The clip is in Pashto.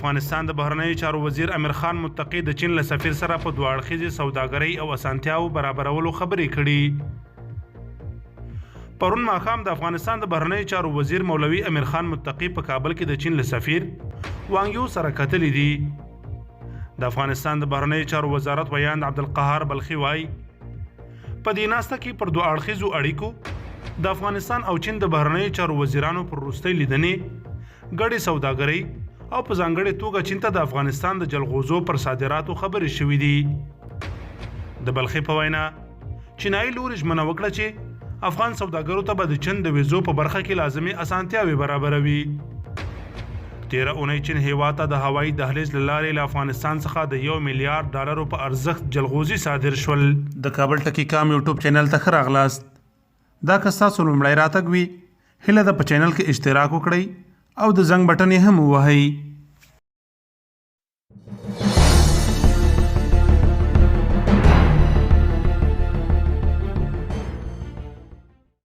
افغانستان د بهرنیو چارو وزیر امیر خان متقي د چین له سفیر سره په دوه اړخیزې سوداګرۍ او اسانتیاو برابرولو خبرې کړي. پرون ماښام د افغانستان د بهرنیو چارو وزیر مولوي امیر خان متقي په کابل کې د چین له سفیر وانګ یو سره کتلي دي. د افغانستان د بهرنیو چارو وزارت ویاند عبدالقهار بلخي وایي په دې ناسته کې پر دوه اړخیزو اړیکو د افغانستان او چین د بهرنیو چارو وزیرانو پر وروستۍ لیدنې ګډې سوداګرۍ او په ځانګړې توګه چین ته د افغانستان د جلغوزو پر صادراتو خبرې شوې دي. د بلخي په وینا چینایي لوري ژمنه وکړه چې افغان سوداګرو ته به د چین د ویزو په برخه کې لازمي اسانتیاوې برابروي. تیره اونۍ چین هیواد ته د هوایي دهلیز له لارې له افغانستان څخه د $1 میلیارډ په ارزښت جلغوزي صادر شول. د کابل ټکی کام یوټیوب چینل ته ښه راغلاست. دا که ستاسو لومړی راتګ وي هیله ده په چینل کې اشتراک وکړئ او د زنګ بټن یې هم ووهئ.